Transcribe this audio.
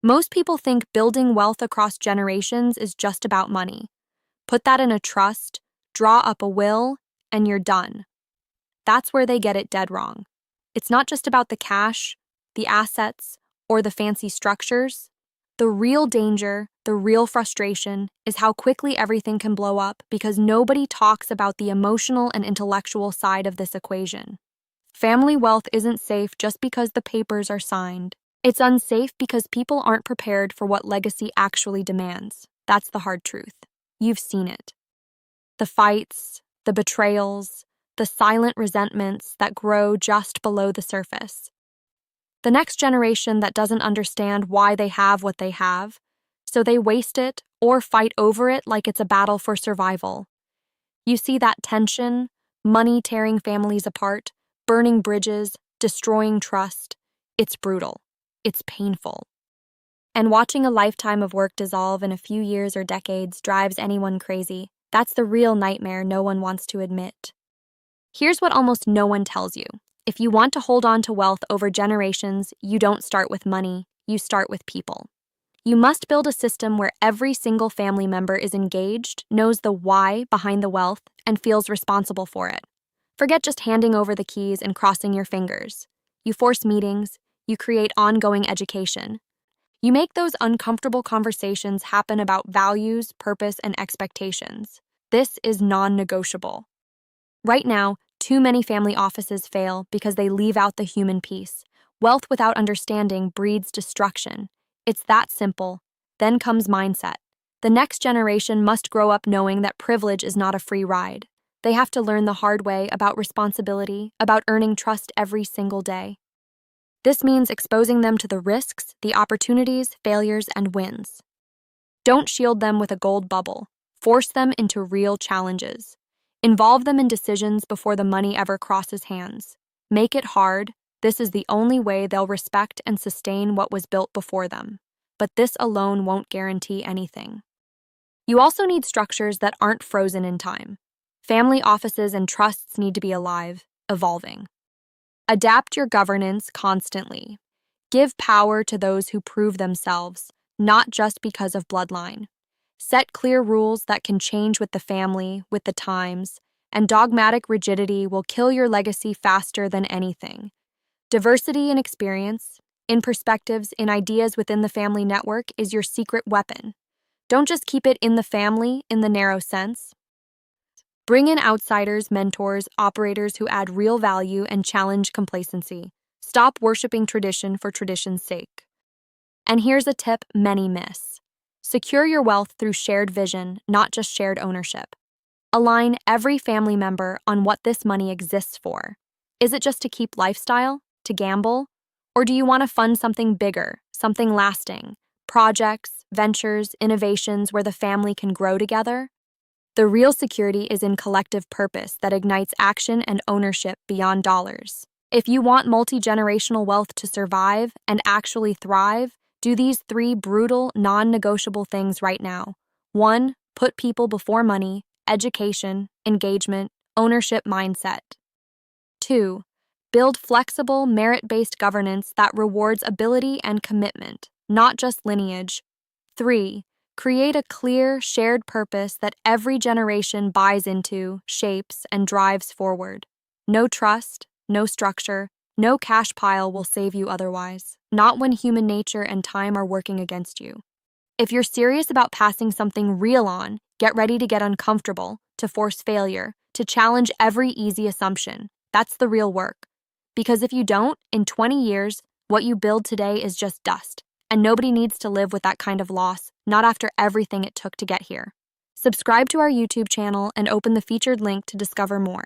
Most people think building wealth across generations is just about money. Put that in a trust, draw up a will, and you're done. That's where they get it dead wrong. It's not just about the cash, the assets, or the fancy structures. The real danger, the real frustration, is how quickly everything can blow up because nobody talks about the emotional and intellectual side of this equation. Family wealth isn't safe just because the papers are signed. It's unsafe because people aren't prepared for what legacy actually demands. That's the hard truth. You've seen it. The fights, the betrayals, the silent resentments that grow just below the surface. The next generation that doesn't understand why they have what they have, so they waste it or fight over it like it's a battle for survival. You see that tension, money tearing families apart, burning bridges, destroying trust. It's brutal. It's painful. And watching a lifetime of work dissolve in a few years or decades drives anyone crazy. That's the real nightmare no one wants to admit. Here's what almost no one tells you. If you want to hold on to wealth over generations, you don't start with money, you start with people. You must build a system where every single family member is engaged, knows the why behind the wealth, and feels responsible for it. Forget just handing over the keys and crossing your fingers. You force meetings, you create ongoing education. You make those uncomfortable conversations happen about values, purpose, and expectations. This is non-negotiable. Right now, too many family offices fail because they leave out the human piece. Wealth without understanding breeds destruction. It's that simple. Then comes mindset. The next generation must grow up knowing that privilege is not a free ride. They have to learn the hard way about responsibility, about earning trust every single day. This means exposing them to the risks, the opportunities, failures, and wins. Don't shield them with a gold bubble. Force them into real challenges. Involve them in decisions before the money ever crosses hands. Make it hard. This is the only way they'll respect and sustain what was built before them. But this alone won't guarantee anything. You also need structures that aren't frozen in time. Family offices and trusts need to be alive, evolving. Adapt your governance constantly. Give power to those who prove themselves, not just because of bloodline. Set clear rules that can change with the family, with the times, and dogmatic rigidity will kill your legacy faster than anything. Diversity in experience, in perspectives, in ideas within the family network is your secret weapon. Don't just keep it in the family in the narrow sense. Bring in outsiders, mentors, operators who add real value and challenge complacency. Stop worshiping tradition for tradition's sake. And here's a tip many miss. Secure your wealth through shared vision, not just shared ownership. Align every family member on what this money exists for. Is it just to keep lifestyle, to gamble? Or do you want to fund something bigger, something lasting? Projects, ventures, innovations where the family can grow together? The real security is in collective purpose that ignites action and ownership beyond dollars. If you want multi-generational wealth to survive and actually thrive, do these 3 brutal, non-negotiable things right now. 1. Put people before money, education, engagement, ownership mindset. 2. Build flexible, merit-based governance that rewards ability and commitment, not just lineage. 3. Create a clear, shared purpose that every generation buys into, shapes, and drives forward. No trust, no structure, no cash pile will save you otherwise, not when human nature and time are working against you. If you're serious about passing something real on, get ready to get uncomfortable, to force failure, to challenge every easy assumption. That's the real work. Because if you don't, in 20 years, what you build today is just dust, and nobody needs to live with that kind of loss, not after everything it took to get here. Subscribe to our YouTube channel and open the featured link to discover more.